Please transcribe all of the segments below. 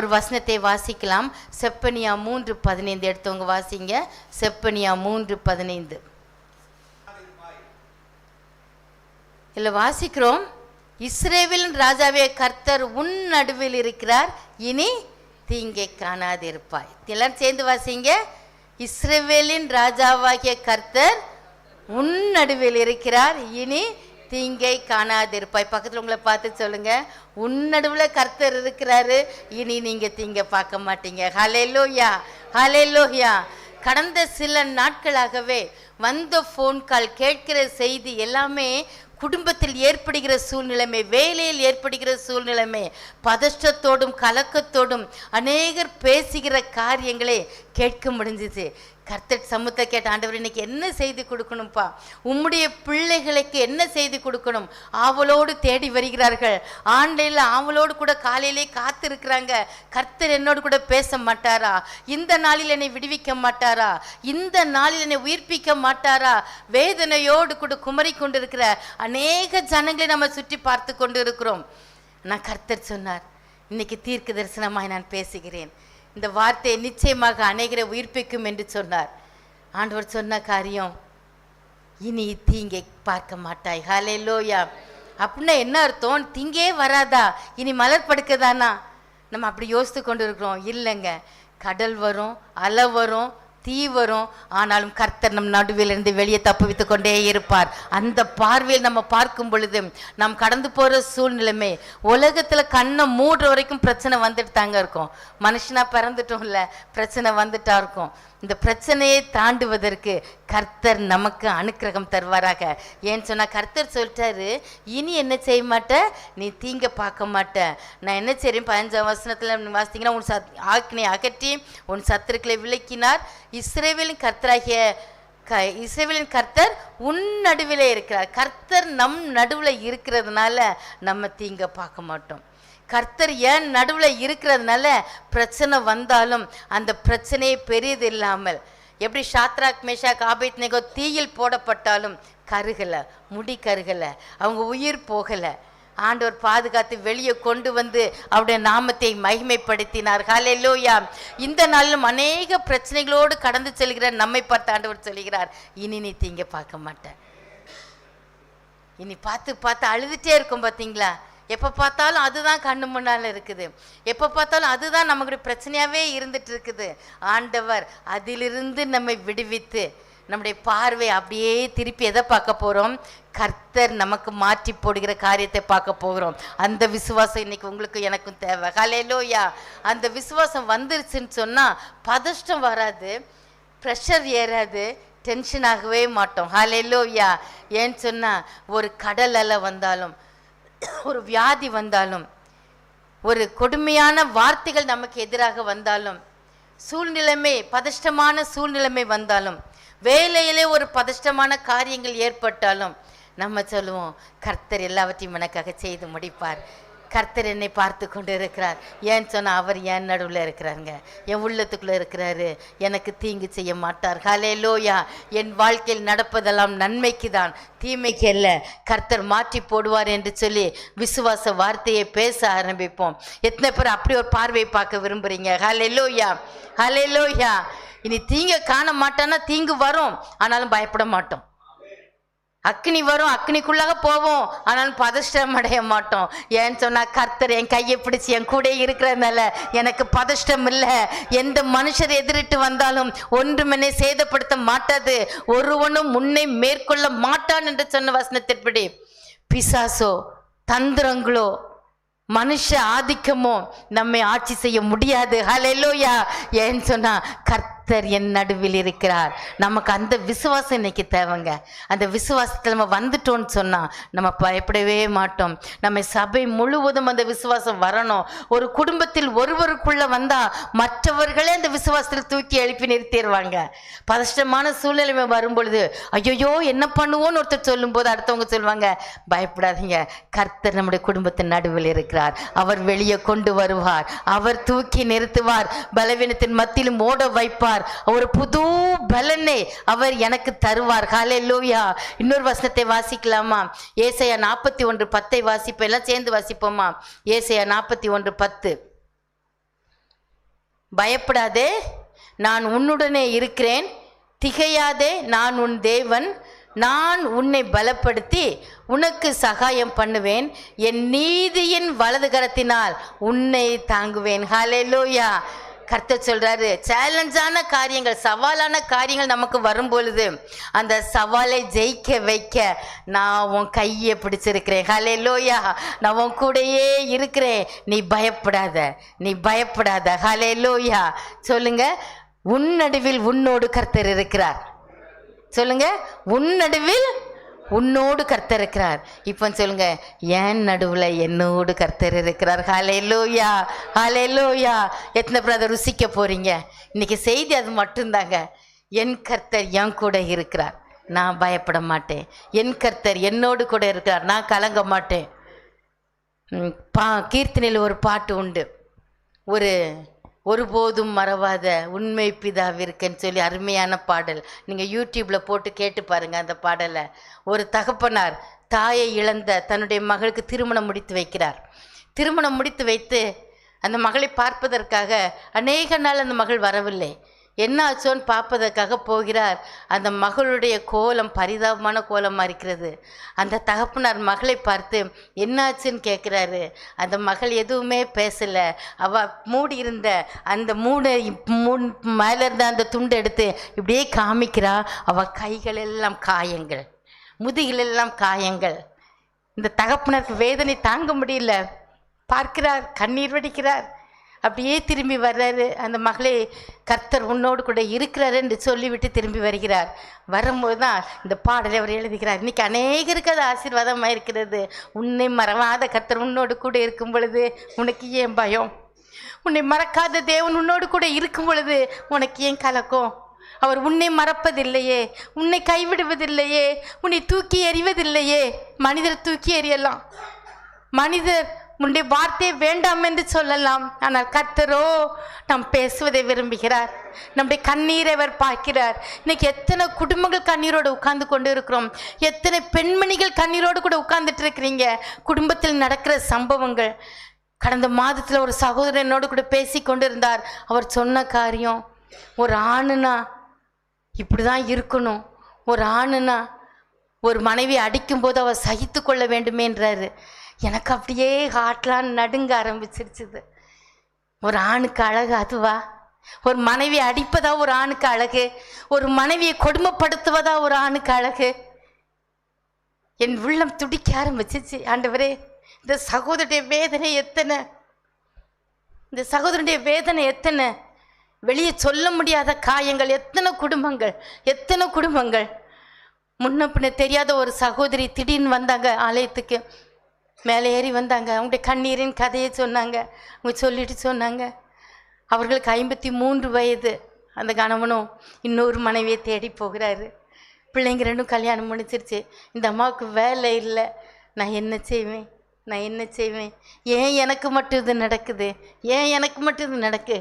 ஒரு வசனத்தை வாசிக்கலாம். செப்பனியா 3:15 எடுத்தவங்க வாசிங்க. செப்பனியா 3:15 இல்லை வாசிக்கிறோம். இஸ்ரவேலின் ராஜாவே கர்த்தர் உன் நடுவில் இருக்கிறார், இனி தீங்கை காணாதிருப்பாய். எல்லாரும் சேர்ந்து வாசிங்க. இஸ்ரவேலின் ராஜாவாகிய கர்த்தர் உன் நடுவில் இருக்கிறார், இனி தீங்கை காணாதிருப்பாய். பக்கத்தில் உங்களை பார்த்து சொல்லுங்க, உன் நடுவில் கர்த்தர் இருக்கிறாரு, இனி நீங்க தீங்க பார்க்க மாட்டீங்க. ஹல்லேலூயா, ஹல்லேலூயா. கடந்த சில நாட்களாகவே வந்த ஃபோன் கால், கேட்கிற செய்தி எல்லாமே குடும்பத்தில் ஏற்படுகிற சூழ்நிலைமை, வேலையில் ஏற்படுகிற சூழ்நிலைமை, பதஷ்டத்தோடும் கலக்கத்தோடும் அநேகர் பேசுகிற காரியங்களே கேட்க முடிஞ்சிச்சு. கர்த்தர் சமூகத்தை கேட்ட, ஆண்டவர் இன்னைக்கு என்ன செய்தி கொடுக்கணும்ப்பா, உம்முடைய பிள்ளைகளுக்கு என்ன செய்தி கொடுக்கணும்? ஆவலோடு தேடி வருகிறார்கள். ஆண்டையில் ஆவலோடு கூட காலையிலே காத்து இருக்கிறாங்க. கர்த்தர் என்னோடு கூட பேச மாட்டாரா? இந்த நாளில் என்னை விடுவிக்க மாட்டாரா? இந்த நாளில் என்னை உயிர்ப்பிக்க மாட்டாரா? வேதனையோடு கூட குமரி கொண்டு இருக்கிற அநேக ஜனங்களை நம்ம சுற்றி பார்த்து கொண்டு இருக்கிறோம். நான் கர்த்தர் சொன்னார், இன்னைக்கு தீர்க்க தரிசனமாய் நான் பேசுகிறேன், இந்த வார்த்தையை நிச்சயமாக அநேகரை உயிர்ப்பிக்கும் என்று சொன்னார். ஆண்டவர் சொன்ன காரியம், இனி தீங்கை பார்க்க மாட்டாய். ஹல்லேலூயா. அப்படின்னா என்ன அர்த்தம்? தீங்கே வராதா, இனி மலர் படுக்கதானா? நம்ம அப்படி யோசித்து கொண்டு இருக்கிறோம். இல்லைங்க, கடல் வரும், அலை வரும், தீ வரும், ஆனாலும் கர்த்தர் நம் நடுவிலிருந்து வெளியே தப்புவித்து கொண்டே இருப்பார். அந்த பார்வையில் நம்ம பார்க்கும் பொழுது நாம் கடந்து போகிற சூழ்நிலைமை, உலகத்தில் கண்ணை மூடுற வரைக்கும் பிரச்சனை வந்துட்டு தாங்க இருக்கும். மனுஷனா பிறந்துட்டோம் இல்லை, பிரச்சனை வந்துட்டா இருக்கும். இந்த பிரச்சனையை தாண்டுவதற்கு கர்த்தர் நமக்கு அனுக்கிரகம் தருவாராக. ஏன்னு சொன்னால் கர்த்தர் சொல்லிட்டாரு, இனி என்ன செய்ய மாட்டேன், நீ தீங்க பார்க்க மாட்டேன். நான் என்ன செய்றேன், 15ஆம் வசனத்தில் வாசித்தீங்கன்னா, உன் ஆக்கினை அகற்றி உன் சத்துருக்களை விலக்கினார். இஸ்ரவேலின் கர்த்தர் உன் நடுவிலே இருக்கிறார். கர்த்தர் நம் நடுவில் இருக்கிறதுனால நம்ம தீங்க பார்க்க மாட்டோம். கர்த்தர் ஏன் நடுவில் இருக்கிறதுனால பிரச்சனை வந்தாலும் அந்த பிரச்சனையை பெரியது இல்லாமல், எப்படி ஷாத்ராக் மேஷாக் ஆபேத்நேகோ தீயில் போடப்பட்டாலும் கருகலை, முடி கருகலை, அவங்க உயிர் போகலை. ஆண்டவர் பாதுகாத்து வெளியே கொண்டு வந்து அவருடைய நாமத்தை மகிமைப்படுத்தினார். ஹல்லேலூயா. இந்த நாளிலும் அநேக பிரச்சனைகளோடு கடந்து செல்கிற நம்மை பார்த்து ஆண்டவர் சொல்கிறார், இனி நீ தீங்க பார்க்க மாட்டேன். இனி பார்த்து பார்த்து அழுதுகிட்டே இருக்கும். பார்த்தீங்களா, எப்போ பார்த்தாலும் அதுதான் கண்ணு முன்னால் இருக்குது, எப்போ பார்த்தாலும் அதுதான் நமக்கு பிரச்சனையாகவே இருந்துட்டு இருக்குது. ஆண்டவர் அதிலிருந்து நம்மை விடுவித்து நம்முடைய பார்வை அப்படியே திருப்பி எதை பார்க்க போகிறோம்? கர்த்தர் நமக்கு மாற்றி போடுகிற காரியத்தை பார்க்க போகிறோம். அந்த விசுவாசம் இன்னைக்கு உங்களுக்கு எனக்கும் தேவை. ஹல்லேலூயா. அந்த விசுவாசம் வந்துருச்சுன்னு சொன்னால் பதஷ்டம் வராது, ப்ரெஷர் ஏறாது, டென்ஷன் ஆகவே மாட்டோம். ஹல்லேலூயா. ஏன்னு சொன்னால் ஒரு கடல் அலை வந்தாலும், ஒரு வியாதி வந்தாலும், ஒரு கொடுமையான வார்த்தைகள் நமக்கு எதிராக வந்தாலும், சூழ்நிலைமை பதஷ்டமான சூழ்நிலைமை வந்தாலும், வேலையிலே ஒரு பதஷ்டமான காரியங்கள் ஏற்பட்டாலும் நம்ம சொல்லுவோம், கர்த்தர் எல்லாவற்றையும் எனக்காக செய்து முடிப்பார். கர்த்தர் என்னை பார்த்து கொண்டு இருக்கிறார். ஏன்னு சொன்னால் அவர் என் நடுவில் இருக்கிறாருங்க, என் உள்ளத்துக்குள்ளே இருக்கிறாரு, எனக்கு தீங்கு செய்ய மாட்டார். ஹல்லேலூயா. என் வாழ்க்கையில் நடப்பதெல்லாம் நன்மைக்கு தான், தீமைக்கு அல்ல. கர்த்தர் மாற்றி போடுவார் என்று சொல்லி விசுவாச வார்த்தையை பேச ஆரம்பிப்போம். எத்தனை பேர் அப்படி ஒரு பார்வையை பார்க்க விரும்புகிறீங்க? ஹல்லேலூயா, ஹல்லேலூயா. இனி தீங்க காண மாட்டோன்னா தீங்கு வரும், ஆனாலும் பயப்பட மாட்டோம். அக்னி வரும், அக்னிக்குள்ளாக போவோம், ஆனாலும் பதஷ்டம் அடைய மாட்டோம். ஏன்னு சொன்னால் கர்த்தர் என் கையை பிடிச்சி என் கூட இருக்கிறதுனால எனக்கு பதஷ்டம் இல்லை. எந்த மனுஷர் எதிரிட்டு வந்தாலும் ஒன்றும் என்னை சேதப்படுத்த மாட்டாது, ஒருவனும் முன்னே மேற்கொள்ள மாட்டான் என்று சொன்ன வசனத்தின்படி பிசாசோ தந்திரங்களோ மனுஷ ஆதிக்கமோ நம்மை ஆட்சி செய்ய முடியாது. ஹல்லேலூயா. ஏன்னு சொன்னா கர்த்தர் என் நடுவில் இருக்கிறார். நமக்கு அந்த விசுவாசம் இன்னைக்கு தேவைங்க. அந்த விசுவாசத்தில் நம்ம வந்துட்டோம்னு சொன்னா நம்ம பயப்படவே மாட்டோம். நம்ம சபை முழுவதும் அந்த விசுவாசம் வரணும். ஒரு குடும்பத்தில் ஒருவருக்குள்ள வந்தா மற்றவர்களே அந்த விசுவாசத்தில் தூக்கி எழுப்பி நிறுத்திடுவாங்க. பதஷ்டமான சூழ்நிலை வரும் பொழுது ஐயோ என்ன பண்ணுவோன்னு ஒருத்தர் சொல்லும் போது அடுத்தவங்க சொல்லுவாங்க, பயப்படாதீங்க, கர்த்தர் நம்முடைய குடும்பத்தின் நடுவில் இருக்கிறார், அவர் வெளியே கொண்டு வருவார், அவர் தூக்கி நிறுத்துவார், பலவீனத்தின் மத்தியிலும் ஓட வைப்பார், ஒரு புது பலனை அவர் எனக்கு தருவார். ஹல்லேலூயா. இன்னொரு வசனத்தை வாசிக்கலாமா? ஏசாயா 41:10 வாசிப்போம், எல்லாம் சேர்ந்து வாசிப்போமா? ஏசாயா 41:10. பயப்படாதே, நான் உன்னுடனே இருக்கிறேன், திகையாதே, நான் உன் தேவன், நான் உன்னை பலப்படுத்தி உனக்கு சகாயம் பண்ணுவேன், என் நீதியின் வலது கரத்தினால் உன்னை தாங்குவேன். ஹல்லேலூயா. கர்த்தர் சொல்றாரு, சேலஞ்சான காரியங்கள், சவாலான காரியங்கள் நமக்கு வரும் பொழுது அந்த சவாலை ஜெயிக்க வைக்க நான் உன் கையை பிடிச்சிருக்கிறேன். ஹல்லேலூயா. நான் உன் கூடயே இருக்கிறேன், நீ பயப்படாத, நீ பயப்படாத. ஹல்லேலூயா. சொல்லுங்க, உன் நடுவில் உன்னோடு கர்த்தர் இருக்கிறார். சொல்லுங்க, உன் நடுவில் உன்னோடு கர்த்தர் இருக்கிறார். இப்போ சொல்லுங்க, என் நடுவில் என்னோடு கர்த்தர் இருக்கிறார். ஹல்லேலூயா, ஹல்லேலூயா. எத்தனை பேர் அதை ருசிக்க போறீங்க? இன்னைக்கு செய்தி அது மட்டும்தாங்க. என் கர்த்தர் என் கூட இருக்கிறார், நான் பயப்பட மாட்டேன். என் கர்த்தர் என்னோடு கூட இருக்கிறார், நான் கலங்க மாட்டேன். கீர்த்தனையில் ஒரு பாட்டு உண்டு, ஒருபோதும் மறவாத உண்மை பிதாவிற்குன்னு சொல்லி அருமையான பாடல். நீங்கள் யூடியூப்பில் போட்டு கேட்டு பாருங்கள் அந்த பாடலை. ஒரு தகப்பனார் தாயை இழந்த தன்னுடைய மகளுக்கு திருமணம் முடித்து வைக்கிறார். திருமணம் முடித்து வைத்து அந்த மகளை பார்ப்பதற்காக அநேக நாள் அந்த மகள் வரவில்லை. என்ன ஆச்சோன்னு பார்ப்பதற்காக போகிறார். அந்த மகளுடைய கோலம் பரிதாபமான கோலமாக இருக்கிறது. அந்த தகப்பனார் மகளை பார்த்து என்னாச்சுன்னு கேட்குறாரு. அந்த மகள் எதுவுமே பேசலை. அவள் மூடி இருந்த அந்த மேலே இருந்த அந்த துண்டை எடுத்து இப்படியே காமிக்கிறா. அவள் கைகள் எல்லாம் காயங்கள், முதுகிலெல்லாம் காயங்கள். இந்த தகப்பனருக்கு வேதனை தாங்க முடியல. பார்க்கிறார், கண்ணீர் வடிக்கிறார். அப்படியே திரும்பி வர்றாரு. அந்த மகளே, கர்த்தர் உன்னோடு கூட இருக்கிறாரு என்று சொல்லிவிட்டு திரும்பி வருகிறார். வரும்போது தான் இந்த பாடலை அவர் எழுதுகிறார். இன்னைக்கு அநேகருக்கு அது ஆசீர்வாதமாக இருக்கிறது. உன்னை மறவாத கர்த்தர் உன்னோடு கூட இருக்கும் பொழுது உனக்கு ஏன் பயம்? உன்னை மறக்காத தேவன் உன்னோடு கூட இருக்கும் பொழுது உனக்கு ஏன் கலக்கம்? அவர் உன்னை மறப்பதில்லையே, உன்னை கைவிடுவதில்லையே, உன்னை தூக்கி எறிவதில்லையே. மனிதர் தூக்கி எறியலாம், மனிதர் உன்னுடைய வார்த்தையை வேண்டாம் என்று சொல்லலாம். ஆனால் கர்த்தரோ நாம் பேசுவதை விரும்புகிறார். நம்முடைய கண்ணீரை அவர் பார்க்கிறார். இன்னைக்கு எத்தனை குடும்பங்கள் கண்ணீரோடு உட்கார்ந்து கொண்டு இருக்கிறோம். எத்தனை பெண்மணிகள் கண்ணீரோடு கூட உட்கார்ந்துட்டு இருக்கிறீங்க. குடும்பத்தில் நடக்கிற சம்பவங்கள். கடந்த மாதத்தில் ஒரு சகோதரன் என்னோடு கூட பேசி கொண்டு இருந்தார். அவர் சொன்ன காரியம், ஒரு ஆணுனா இப்படி தான் இருக்கணும், ஒரு ஆணுனா ஒரு மனைவி அடிக்கும்போது அவர் சகித்து கொள்ள வேண்டுமேன்றாரு. எனக்கு அப்படியே ஹார்ட்லாம் நடுங்க ஆரம்பிச்சிருச்சுது. ஒரு ஆணுக்கு அழகு அதுவா? ஒரு மனைவி அடிப்பதா ஒரு ஆணுக்கு அழகு? ஒரு மனைவியை கொடுமைப்படுத்துவதா ஒரு ஆணுக்கு அழகு? என் உள்ளம் துடிக்க ஆரம்பிச்சிச்சு. ஆண்டவரே, இந்த சகோதரனுடைய வேதனை எத்தனை, இந்த சகோதரனுடைய வேதனை எத்தனை, வெளியே சொல்ல முடியாத காயங்கள். எத்தனை குடும்பங்கள், எத்தனை குடும்பங்கள். முன்ன பின்ன தெரியாத ஒரு சகோதரி திடீர்னு வந்தாங்க ஆலயத்துக்கு. மேலே ஏறி வந்தாங்க. அவங்களுடைய கண்ணீரின் கதையை சொன்னாங்க. அவங்க சொல்லிட்டு சொன்னாங்க, அவர்களுக்கு 53 வயது. அந்த கணவனும் இன்னொரு மனைவியை தேடி போகிறாரு. பிள்ளைங்க ரெண்டும் கல்யாணம் முடிச்சிருச்சு. இந்த அம்மாவுக்கு வேலை இல்லை. நான் என்ன செய்வேன், நான் என்ன செய்வேன்? ஏன் எனக்கு மட்டும் இது நடக்குது? ஏன் எனக்கு மட்டும் இது நடக்கு?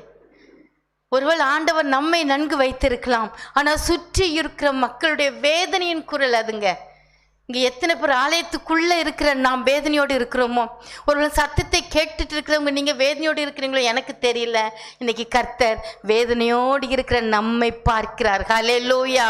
ஒருவேளை ஆண்டவர் நம்மை நன்கு வைத்திருக்கலாம். ஆனால் சுற்றி இருக்கிற மக்களுடைய வேதனையின் குரல் அதுங்க. இங்கே எத்தனை பேர் ஆலயத்துக்குள்ளே இருக்கிற நாம் வேதனையோடு இருக்கிறோமோ? ஒரு சத்தத்தை கேட்டுட்டு இருக்கிறவங்க நீங்கள் வேதனையோடு இருக்கிறீங்களோ எனக்கு தெரியல. இன்னைக்கு கர்த்தர் வேதனையோடு இருக்கிற நம்மை பார்க்கிறார். ஹல்லேலூயா.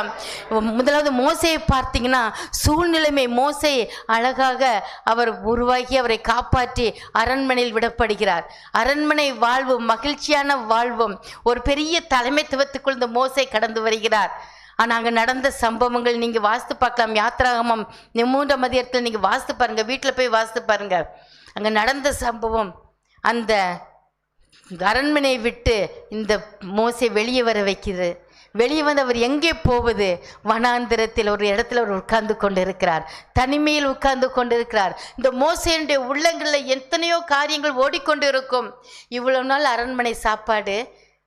முதலாவது மோசையை பார்த்தீங்கன்னா, சூழ்நிலைமை மோசை அழகாக அவர் உருவாக்கி அவரை காப்பாற்றி அரண்மனையில் விடப்படுகிறார். அரண்மனை வாழ்வு, மகிழ்ச்சியான வாழ்வும், ஒரு பெரிய தலைமைத்துவத்துக்குள் இந்த மோசை கடந்து வருகிறார். ஆனால் அங்கே நடந்த சம்பவங்கள் நீங்கள் வாசித்து பார்க்கலாம். யாத்திராகமம் 3ஆம் அதிகாரத்தில் நீங்கள் வாசித்து பாருங்கள், வீட்டில் போய் வாசித்து பாருங்கள். அங்கே நடந்த சம்பவம், அந்த அரண்மனையை விட்டு இந்த மோசை வெளியே வர வைக்கிறது. வெளியே வந்து அவர் எங்கே போவது? வனாந்திரத்தில் ஒரு இடத்துல அவர் உட்கார்ந்து கொண்டு இருக்கிறார், தனிமையில் உட்கார்ந்து கொண்டு இருக்கிறார். இந்த மோசையினுடைய உள்ளங்களில் எத்தனையோ காரியங்கள் ஓடிக்கொண்டு இருக்கும். இவ்வளவு நாள் அரண்மனை சாப்பாடு,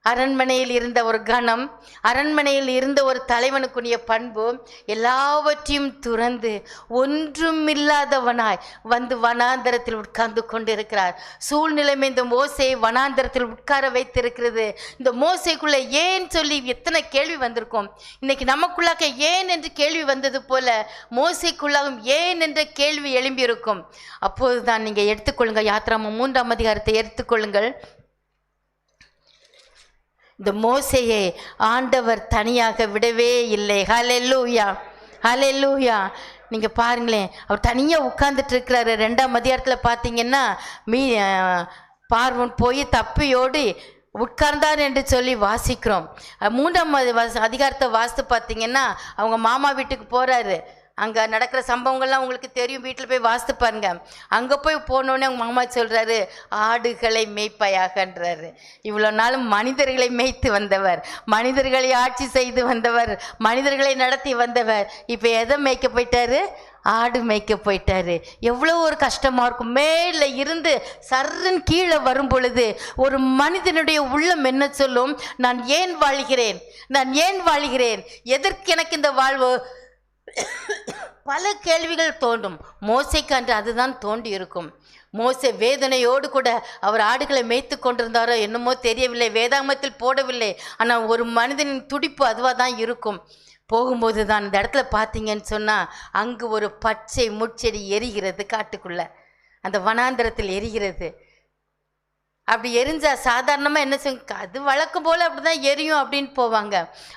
அரண்மனையில் இருந்த ஒரு கணம், அரண்மனையில் இருந்த ஒரு தலைவனுக்குரிய பண்பு எல்லாவற்றையும் துறந்து ஒன்றுமில்லாதவனாய் வந்து வனாந்தரத்தில் உட்கார்ந்து கொண்டிருக்கிறார். சூழ்நிலைமை இந்த மோசையை வனாந்தரத்தில் உட்கார வைத்திருக்கிறது. இந்த மோசைக்குள்ளே ஏன் சொல்லி எத்தனை கேள்வி வந்திருக்கும். இன்னைக்கு நமக்குள்ளாக ஏன் என்று கேள்வி வந்தது போல மோசைக்குள்ளாகவும் ஏன் என்ற கேள்வி எழும்பியிருக்கும். அப்போதுதான் நீங்கள் எடுத்துக்கொள்ளுங்கள், யாத்திராகமம் 3ஆம் அதிகாரத்தை எடுத்துக்கொள்ளுங்கள். இந்த மோசேயை ஆண்டவர் தனியாக விடவே இல்லை. ஹல்லேலூயா, ஹல்லேலூயா. நீங்கள் பாருங்களேன், அவர் தனியாக உட்கார்ந்துட்டு இருக்கிறாரு. 2ஆம் அதிகாரத்தில் பார்த்தீங்கன்னா பார்வோன் போய் தப்பியோடு உட்கார்ந்தார் என்று சொல்லி வாசிக்கிறோம். 3ஆம் அதிகாரத்தை வாசித்து பார்த்தீங்கன்னா அவங்க மாமா வீட்டுக்கு போகிறாரு. அங்கே நடக்கிற சம்பவங்கள்லாம் உங்களுக்கு தெரியும், வீட்டில் போய் வாசித்து பாருங்க. அங்கே போய் போனோடனே அவங்க மாமா சொல்கிறாரு, ஆடுகளை மேய்ப்பையாகன்றாரு. இவ்வளோ நாளும் மனிதர்களை மேய்த்து வந்தவர், மனிதர்களை ஆட்சி செய்து வந்தவர், மனிதர்களை நடத்தி வந்தவர், இப்போ எதை மேய்க்க போயிட்டாரு? ஆடு மேய்க்க போயிட்டாரு. எவ்வளோ ஒரு கஷ்டமாக இருக்கும். மேலே இருந்து சர்றன் கீழே வரும் பொழுது ஒரு மனிதனுடைய உள்ளம் என்ன சொல்லும்? நான் ஏன் வாழ்கிறேன், நான் ஏன் வாழ்கிறேன், எதற்கு எனக்கு இந்த வாழ்வு? பல கேள்விகள் தோன்றும். மோசேக்கு அன்று அதுதான் தோண்டி இருக்கும். மோசே வேதனையோடு கூட அவர் ஆடுகளை மேய்த்து கொண்டிருந்தாரோ என்னமோ தெரியவில்லை, வேதாகமத்தில் போடவில்லை. ஆனால் ஒரு மனிதனின் துடிப்பு அதுவாக தான் இருக்கும். போகும்போது தான் இந்த இடத்துல பார்த்தீங்கன்னு சொன்னால் அங்கு ஒரு பச்சை முட்செடி எரிகிறது, காட்டுக்குள்ளே அந்த வனாந்தரத்தில் எரிகிறது. அப்படி எரிஞ்சா சாதாரணமாக என்ன செய்யும்? அது வழக்கம் போல் அப்படி தான் எரியும் அப்படின்னு போவாங்க.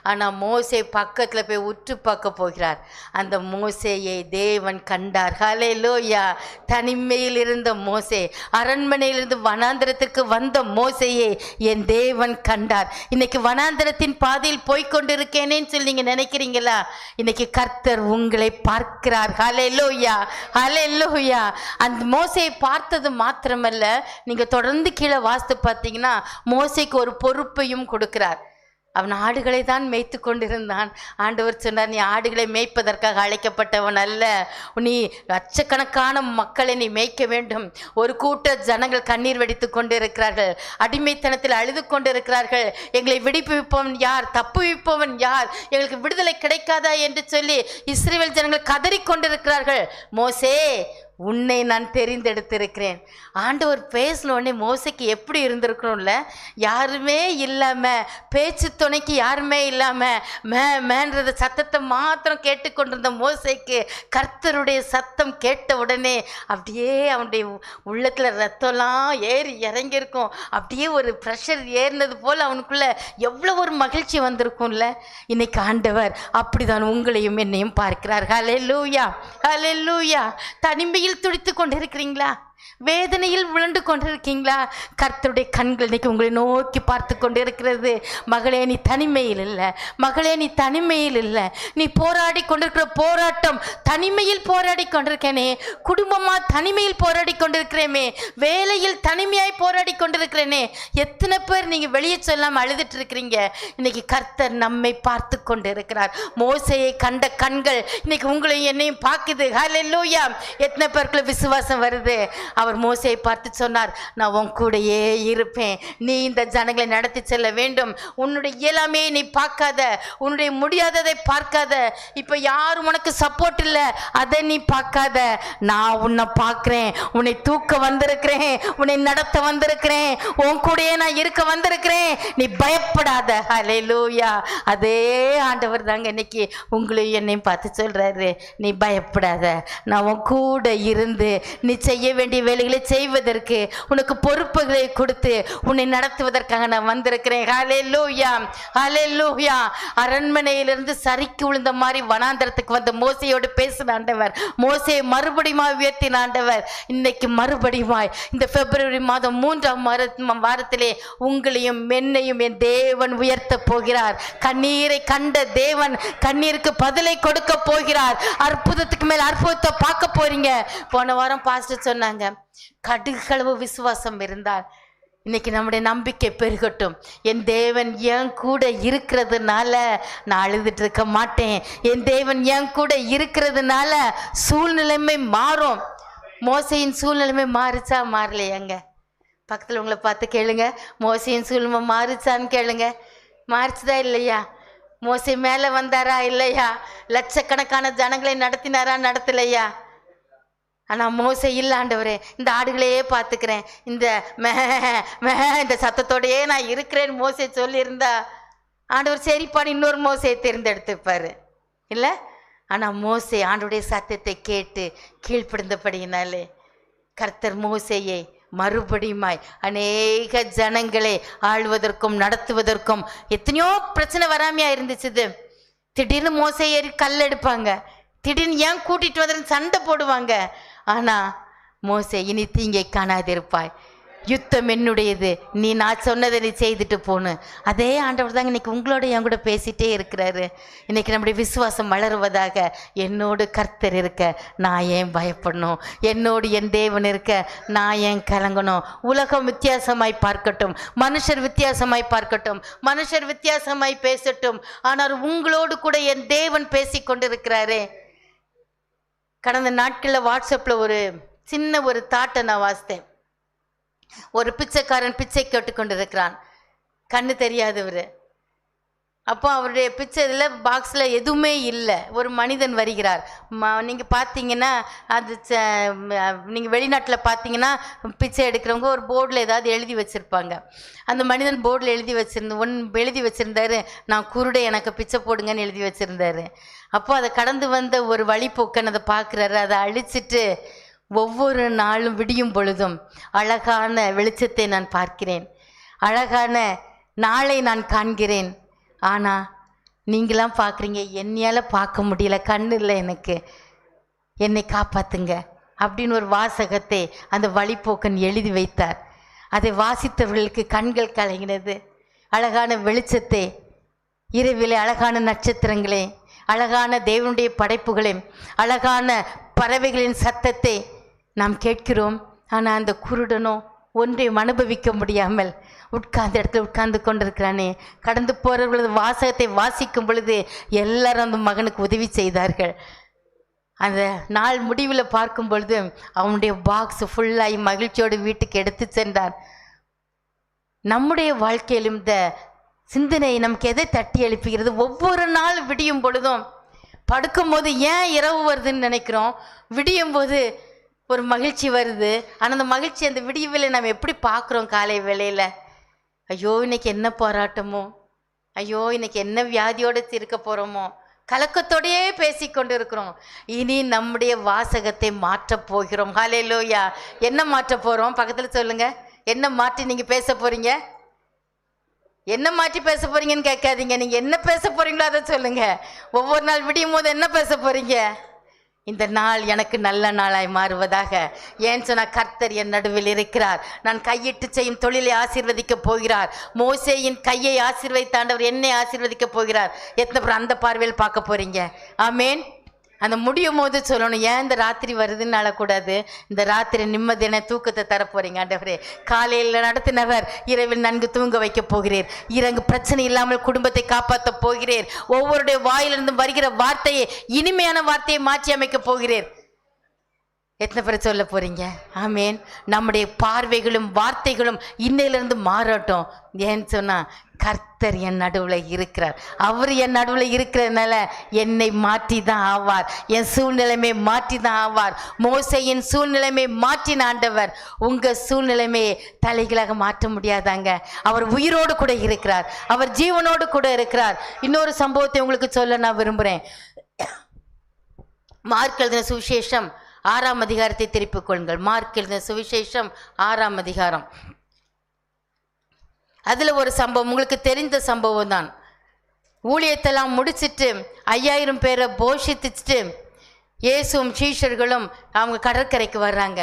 ஆனால் மோசே பக்கத்தில் போய் உற்று பார்க்க போகிறார். அந்த மோசேயை தேவன் கண்டார். ஹல்லேலூயா. தனிமையில் இருந்த மோசே, அரண்மனையிலிருந்து வனாந்தரத்திற்கு வந்த மோசேயை என் தேவன் கண்டார். இன்னைக்கு வனாந்தரத்தின் பாதையில் போய்கொண்டிருக்கேனேன்னு சொல்லி நீங்கள் நினைக்கிறீங்களா? இன்னைக்கு கர்த்தர் உங்களை பார்க்கிறார். ஹல்லேலூயா, ஹல்லேலூயா. அந்த மோசேயை பார்த்தது மாத்திரமல்ல, நீங்கள் தொடர்ந்து கீழே வாஸ்து பார்த்தீங்கன்னா மோசேக்கு ஒரு பொறுப்பையும் கொடுக்கிறார். அவன் ஆடுகளை தான் மேய்த்து கொண்டிருந்தான். ஆண்டவர் சொன்னார், நீ ஆடுகளை மேய்ப்பதற்காக அழைக்கப்பட்டவன் அல்ல, நீ லட்சக்கணக்கான மக்களை நீ மேய்க்க வேண்டும். ஒரு கூட்ட ஜனங்கள் கண்ணீர் வெடித்து கொண்டிருக்கிறார்கள், அடிமைத்தனத்தில் அழுது கொண்டிருக்கிறார்கள். எங்களை விடுவிப்பவன் யார், தப்புவிப்பவன் யார், எங்களுக்கு விடுதலை கிடைக்காதா என்று சொல்லி இஸ்ரவேல் ஜனங்கள் கதறி கொண்டிருக்கிறார்கள். மோசே, உன்னை நான் தெரிந்தெடுத்திருக்கிறேன். ஆண்டவர் பேசினோடனே மோசைக்கு எப்படி இருந்திருக்கணும்ல? யாருமே இல்லாமல், பேச்சு துணைக்கு யாருமே இல்லாமல், மேன்றத சத்தத்தை மாத்திரம் கேட்டுக்கொண்டிருந்த மோசைக்கு கர்த்தருடைய சத்தம் கேட்ட உடனே அப்படியே அவனுடைய உள்ளத்தில் ரத்தம்லாம் ஏறி இறங்கியிருக்கும். அப்படியே ஒரு ப்ரெஷர் ஏறினது போல் அவனுக்குள்ள எவ்வளோ ஒரு மகிழ்ச்சி வந்திருக்கும்ல. இன்னைக்கு ஆண்டவர் அப்படிதான் உங்களையும் என்னையும் பார்க்கிறார். ஹல்லேலூயா, ஹல்லேலூயா. தனிமையில் துடித்து கொண்டிருக்கிறீங்களா? வேதனையில் விழுந்து கொண்டிருக்கீங்களா? கர்த்தருடைய கண்கள் இன்னைக்கு உங்களை நோக்கி பார்த்து கொண்டிருக்கிறது. மகளே, நீ தனிமையில் இல்லை, மகளே நீ தனிமையில் இல்லை. நீ போராடி கொண்டிருக்கிற போராட்டம் தனிமையில் போராடி கொண்டிருக்கேனே, குடும்பமாக தனிமையில் போராடி கொண்டிருக்கிறேனே, வேலையில் தனிமையாய் போராடி கொண்டிருக்கிறேனே. எத்தனை பேர் நீங்கள் வெளியே சொல்லாமல் அழுதுட்டு இருக்கிறீங்க? இன்னைக்கு கர்த்தர் நம்மை பார்த்து கொண்டு இருக்கிறார். மோசேயை கண்ட கண்கள் இன்னைக்கு உங்களையும் என்னையும் பார்க்குது. ஹல்லேலூயா. எத்தனை பேருக்குள்ள விசுவாசம் வருது? அவர் மோசேயை பார்த்து சொன்னார், நான் உன் கூடையே இருப்பேன், நீ இந்த ஜனங்களை நடத்தி செல்ல வேண்டும். உன்னுடைய இயலாமே நீ பார்க்காத, உன்னுடைய முடியாததை பார்க்காத, இப்போ யாரும் உனக்கு சப்போர்ட் இல்லை அதை நீ பார்க்காத. நான் உன்னை பார்க்குறேன், உன்னை தூக்க வந்திருக்கிறேன், உன்னை நடத்த வந்திருக்கிறேன், உன் கூடையே நான் இருக்க வந்திருக்கிறேன், நீ பயப்படாத. ஹல்லேலூயா. அதே ஆண்டவர் தாங்க இன்னைக்கு உங்களையும் என்னையும் பார்த்து சொல்றாரு, நீ பயப்படாத, நான் உன் கூட இருந்து நீ செய்ய வேண்டிய வேலைகளை செய்வதற்கு, உனக்கு பொறுப்புகளை கொடுத்து உன்னை நடத்துவதற்காக நான் வந்திருக்கிறேன். ஹல்லேலூயா, ஹல்லேலூயா. அரண்மனையிலிருந்து சரிக்கு விழுந்த மாதிரி வனாந்தரத்துக்கு வந்த மோசையோடு பேசின ஆண்டவர், மோசையை மறுபடியும் உயர்த்தின ஆண்டவர் இன்னைக்கு மறுபடியும் இந்த பிப்ரவரி மாதம் 3ஆம் வாரத்திலே உங்களையும் என்னையும் என் தேவன் உயர்த்த போகிறார். கண்ணீரை கண்ட தேவன் கண்ணீருக்கு பதிலை கொடுக்க போகிறார். அற்புதத்துக்கு மேல் அற்புதத்தை பார்க்க போறீங்க. போன வாரம் பாஸ்டர் சொன்னாங்க, கடுகளவு விசுவாசம் இருந்தால் இன்னைக்கு நம்முடைய நம்பிக்கை பெருகட்டும். என் தேவன் என் கூட இருக்கிறதுனால நான் அழுதுட்டு இருக்க மாட்டேன். என் தேவன் என் கூட இருக்கிறதுனால சூழ்நிலைமை மாறும். மோசையின் சூழ்நிலைமை மாறுச்சா மாறலையாங்க? பக்கத்தில் உங்களை பார்த்து கேளுங்க, மோசையின் சூழ்நிலை மாறுச்சான்னு கேளுங்க. மாறுச்சுதா இல்லையா? மோசை மேலே வந்தாரா இல்லையா? லட்சக்கணக்கான ஜனங்களை நடத்தினாரா நடத்தலையா? ஆனால் மோசை இல்லை, ஆண்டவரே இந்த ஆடுகளையே பார்த்துக்கிறேன், இந்த சத்தத்தோடையே நான் இருக்கிறேன்னு மோசை சொல்லியிருந்தா ஆண்டவர் சரிப்பாடு இன்னொரு மோசையை தேர்ந்தெடுத்துப்பார் இல்லை? ஆனால் மோசை ஆண்டவருடைய சத்தத்தை கேட்டு கீழ்ப்படிந்தபடியினாலே கர்த்தர் மோசையை மறுபடியுமாய் அநேக ஜனங்களை ஆள்வதற்கும் நடத்துவதற்கும் எத்தனையோ பிரச்சனை வராமையா இருந்துச்சு. திடீர்னு மோசே ஏறி கல் எடுப்பாங்க, திடீர்னு ஏன் கூட்டிட்டு வந்து சண்டை போடுவாங்க. ஆனா மோசே, இனி தீங்கை காணாதிருப்பாய், யுத்தம் என்னுடையது, நீ நான் சொன்னதை நீ செய்துட்டு போன்னு. அதே ஆண்டவர் தாங்க இன்னைக்கு உங்களோட என் கூட பேசிட்டே இருக்கிறாரு. இன்னைக்கு நம்முடைய விசுவாசம் வளருவதாக. என்னோடு கர்த்தர் இருக்க நான் ஏன் பயப்படணும், என்னோடு என் தேவன் இருக்க நான் ஏன் கலங்கணும். உலகம் வித்தியாசமாய் பார்க்கட்டும், மனுஷர் வித்தியாசமாய் பார்க்கட்டும், மனுஷர் வித்தியாசமாய் பேசட்டும், ஆனால் உங்களோடு கூட என் தேவன் பேசி கொண்டிருக்கிறாரே. கடந்த நாட்களில் வாட்ஸ்அப்பில் ஒரு சின்ன ஒரு தாட்டை நான் வாசித்தேன். ஒரு பிச்சைக்காரன் பிச்சை கேட்டுக்கொண்டிருக்கிறான், கண்ணு தெரியாதவர். அப்போ அவருடைய பிச்சை இதில் பாக்ஸில் எதுவுமே இல்லை. ஒரு மனிதன் வருகிறார். நீங்கள் பார்த்தீங்கன்னா அது நீங்கள் வெளிநாட்டில் பார்த்தீங்கன்னா பிச்சை எடுக்கிறவங்க ஒரு போர்டில் ஏதாவது எழுதி வச்சுருப்பாங்க. அந்த மனிதன் போர்டில் எழுதி வச்சுருந்தாரு, நான் குருடை, எனக்கு பிச்சை போடுங்கன்னு எழுதி வச்சுருந்தாரு. அப்போ அதை கடந்து வந்த ஒரு வழிப்போக்கன் அதை பார்க்குறாரு. அதை அழிச்சிட்டு, ஒவ்வொரு நாளும் விடியும் பொழுதும் அழகான வெளிச்சத்தை நான் பார்க்கிறேன், அழகான நாளை நான் காண்கிறேன். ஆனால் நீங்களாம் பார்க்குறீங்க, என்னையால் பார்க்க முடியல, கண்ணு இல்லை எனக்கு, என்னை காப்பாற்றுங்க அப்படின்னு ஒரு வாசகத்தை அந்த வழிப்போக்கன் எழுதி வைத்தார். அதை வாசித்தவர்களுக்கு கண்கள் கலங்கினது. அழகான வெளிச்சத்தை, இரவிலே அழகான நட்சத்திரங்களே, அழகான தேவனுடைய படைப்புகளே, அழகான பறவைகளின் சத்தத்தை நாம் கேட்கிறோம். ஆனால் அந்த குருடனோ ஒன்றையும் அனுபவிக்க முடியாமல் உட்கார்ந்த இடத்துல உட்கார்ந்து கொண்டிருக்கிறானே. கடந்து போகிறவர்களது வாசகத்தை வாசிக்கும் பொழுது எல்லாரும் அந்த மகனுக்கு உதவி செய்தார்கள். அந்த நாள் முடிவில் பார்க்கும் பொழுது அவனுடைய பாக்ஸ் ஃபுல்லாகி மகிழ்ச்சியோடு வீட்டுக்கு எடுத்து சென்றான். நம்முடைய வாழ்க்கையிலும் இந்த சிந்தனை நமக்கு எதை தட்டி எழுப்புகிறது? ஒவ்வொரு நாள் விடியும் பொழுதும் படுக்கும்போது ஏன் இரவு வருதுன்னு நினைக்கிறோம், விடியும் போது ஒரு மகிழ்ச்சி வருது. ஆனால் அந்த மகிழ்ச்சி அந்த விடியவில்லை நம்ம எப்படி பார்க்குறோம்? காலை வேளையில் ஐயோ இன்னைக்கு என்ன போராட்டமோ, ஐயோ இன்னைக்கு என்ன வியாதியோடு இருக்க போகிறோமோ, கலக்கத்தோடையே பேசி கொண்டு இருக்கிறோம். இனி நம்முடைய வாசகத்தை மாற்றப் போகிறோம். ஹல்லேலூயா. என்ன மாற்ற போகிறோம்? பக்கத்தில் சொல்லுங்கள். என்ன மாற்றி நீங்கள் பேச போகிறீங்க? என்ன மாற்றி பேச போகிறீங்கன்னு கேட்காதீங்க. நீங்கள் என்ன பேச போகிறீங்களோ அதை சொல்லுங்கள். ஒவ்வொரு நாள் விடியும் போது என்ன பேச போகிறீங்க? இந்த நாள் எனக்கு நல்ல நாளாய் மாறுவதாக. ஏன் சொன்னால் கர்த்தர் என் நடுவில் இருக்கிறார், நான் கையிட்டு செய்யும் தொழிலை ஆசீர்வதிக்க போகிறார். மோசேயின் கையை ஆசீர்வதித்தாண்டவர் என்னை ஆசீர்வதிக்க போகிறார். எத்தனை பேர் அந்த பார்வையில் பார்க்க போகிறீங்க? ஆமேன். அந்த முடியும் போது சொல்லணும், ஏன் இந்த ராத்திரி வருதுன்னு அழக்கூடாது. இந்த ராத்திரி நிம்மதியான தூக்கத்தை தரப்போறீங்க ஆண்டவரே. காலையில் நடத்தினவர் இரவில் நன்கு தூங்க வைக்க போகிறீர். இறங்கு பிரச்சனை இல்லாமல் குடும்பத்தை காப்பாற்ற போகிறீர். ஒவ்வொருடைய வாயிலிருந்தும் வருகிற வார்த்தையை, இனிமையான வார்த்தையை மாற்றி அமைக்க போகிறீர். எத்தனை பேர் சொல்ல போறீங்க? ஆமேன். நம்முடைய பார்வைகளும் வார்த்தைகளும் இன்னையிலிருந்து மாறட்டும். ஏன்னு சொன்னா கர்த்தர் என் நடுவில் இருக்கிறார். அவர் என் நடுவில் இருக்கிறதுனால என்னை மாற்றி தான் ஆவார், என் சூழ்நிலைமை மாற்றி தான் ஆவார். மோசையின் சூழ்நிலைமை மாற்றின ஆண்டவர் உங்கள் சூழ்நிலைமையை தலைகளாக மாற்ற முடியாதாங்க. அவர் உயிரோடு கூட இருக்கிறார், அவர் ஜீவனோடு கூட இருக்கிறார். இன்னொரு சம்பவத்தை உங்களுக்கு சொல்ல நான் விரும்புகிறேன். மார்க் எழுதின சுவிசேஷம் 6ஆம் அதிகாரத்தை திருப்பிக் கொள்ளுங்கள். மார்க் எழுதின சுவிசேஷம் 6ஆம் அதிகாரம். அதில் ஒரு சம்பவம் உங்களுக்கு தெரிந்த சம்பவம் தான். ஊழியத்தெல்லாம் முடிச்சுட்டு 5000 பேரை போஷித்துட்டு இயேசுவும் சீஷர்களும் அவங்க கடற்கரைக்கு வர்றாங்க.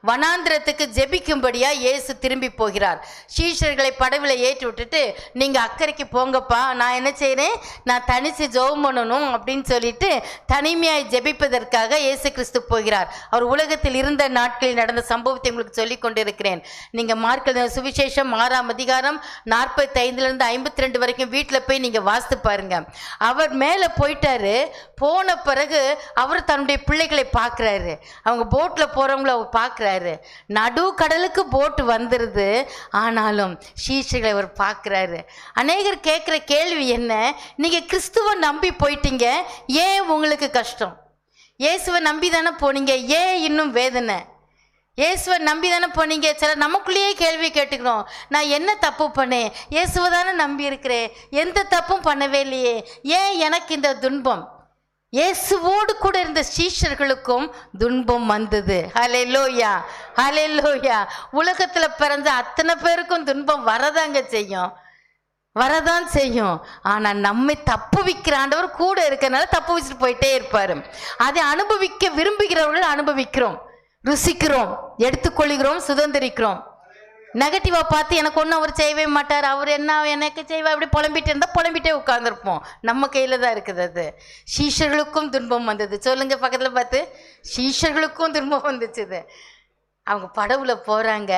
வனாந்திரத்துக்கு ஜெபிக்கும்படியா இயேசு திரும்பி போகிறார். சீஷர்களை படவில் ஏற்றி விட்டுட்டு, நீங்கள் அக்கறைக்கு போங்கப்பா, நான் என்ன செய்கிறேன், நான் தனித்து ஜெபம் பண்ணணும் அப்படின்னு சொல்லிட்டு தனிமையாய் ஜெபிப்பதற்காக இயேசு கிறிஸ்து போகிறார். அவர் உலகத்தில் இருந்த நாட்களில் நடந்த சம்பவத்தை உங்களுக்கு சொல்லி கொண்டிருக்கிறேன். நீங்கள் மார்க் சுவிசேஷம் 6ஆம் அதிகாரம் 45 52 வரைக்கும் வீட்டில் போய் நீங்கள் வாசித்து பாருங்க. அவர் மேலே போயிட்டாரு. போன பிறகு அவர் தன்னுடைய பிள்ளைகளை பார்க்குறாரு. அவங்க போட்டில் போகிறவங்கள அவர் பார்க்குறாரு. நடு கடலுக்கு போட்டு வந்துடுது, ஆனாலும் சீஷர்களை அவர் பார்க்குறாரு. அநேகர் கேட்குற கேள்வி என்ன, நீங்கள் கிறிஸ்துவை நம்பி போயிட்டீங்க, ஏன் உங்களுக்கு கஷ்டம்? இயேசுவை நம்பி தானே போனீங்க, ஏன் இன்னும் வேதனை? இயேசுவை நம்பி தானே போனீங்க. சில நமக்குள்ளேயே கேள்வி கேட்டுக்கிறோம், நான் என்ன தப்பு பண்ணேன்? இயேசுவை தானே நம்பி இருக்கிறேன், எந்த தப்பும் பண்ணவே இல்லையே, ஏன் எனக்கு இந்த துன்பம்? இயேசுவோடு கூட இருந்த சீஷர்களுக்கும் துன்பம் வந்தது. ஹல்லேலூயா, ஹல்லேலூயா. உலகத்துல பிறந்த அத்தனை பேருக்கும் துன்பம் வரதான் செய்யும். ஆனா நம்மை தப்புவிக்கிற ஆண்டவர் கூட இருக்கனால தப்பு வச்சுட்டு போயிட்டே இருப்பாரு. அதை அனுபவிக்க விரும்புகிறவர்கள் அனுபவிக்கிறோம், ருசிக்கிறோம், எடுத்துக்கொள்கிறோம், சுதந்திரிக்கிறோம். நெகட்டிவா பார்த்து எனக்கு ஒன்றும் அவர் செய்யவே மாட்டார், அவர் என்ன எனக்கு செய்வா, அப்படி புலம்பிட்டு இருந்தால் புலம்பிட்டே உட்கார்ந்துருப்போம். நம்ம கையில் தான் இருக்குது அது. சீஷர்களுக்கும் துன்பம் வந்தது. சொல்லுங்க பக்கத்தில் பார்த்து, சீஷர்களுக்கும் துன்பம் வந்துச்சுது. அவங்க படவுல போகிறாங்க,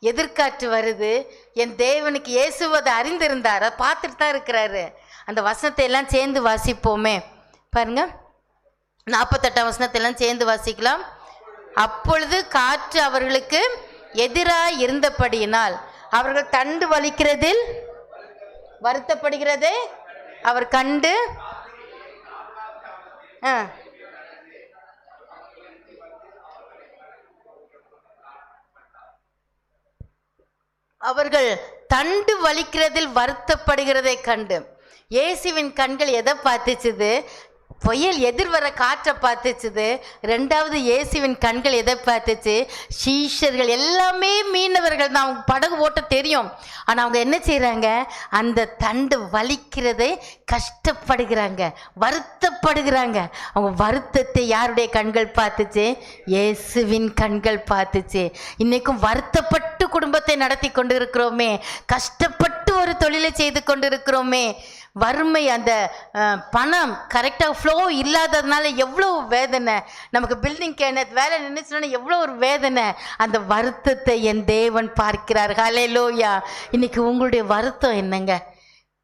எதிர்காற்று வருது. என் தேவனுக்கு இயேசுவதை அறிந்திருந்தார், அதை பார்த்துட்டு தான் இருக்கிறாரு. அந்த வசனத்தை எல்லாம் சேர்ந்து வாசிப்போமே பாருங்க. 48ஆம் வசனத்தை எல்லாம் சேர்ந்து வாசிக்கலாம். அப்பொழுது காற்று அவர்களுக்கு எதிராய் இருந்தபடியினால் அவர்கள் தண்டு வலிக்கிறதில் வருத்தப்படுகிறதை அவர் கண்டு அவர்கள் தண்டு வலிக்கிறதில் வருத்தப்படுகிறதை கண்டு. இயேசுவின் கண்கள் எதை பார்த்துச்சுது? புயல் எதிர்வர காற்றை பார்த்துச்சுது. ரெண்டாவது இயேசுவின் கண்கள் எதை பார்த்துச்சு? சீஷர்கள் எல்லாமே மீனவர்கள் தான், அவங்க படகு ஓட்ட தெரியும். ஆனால் அவங்க என்ன செய்கிறாங்க? அந்த தண்டு வலிக்கிறதை கஷ்டப்படுகிறாங்க, வருத்தப்படுகிறாங்க. அவங்க வருத்தத்தை யாருடைய கண்கள் பார்த்துச்சு? இயேசுவின் கண்கள் பார்த்துச்சு. இன்னைக்கும் வருத்தப்பட்டு குடும்பத்தை நடத்தி கொண்டு இருக்கிறோமே, கஷ்டப்பட்டு ஒரு தொழிலை செய்து கொண்டு இருக்கிறோமே. வறுமை, அந்த பணம் கரெக்டாக ஃப்ளோ இல்லாததுனால எவ்வளோ வேதனை. நமக்கு பில்டிங் வேலை நின்றுச்சுன்னா எவ்வளோ ஒரு வேதனை. அந்த வருத்தத்தை என் தேவன் பார்க்கிறார். ஹல்லேலூயா. இன்னைக்கு உங்களுடைய வருத்தம் என்னங்க?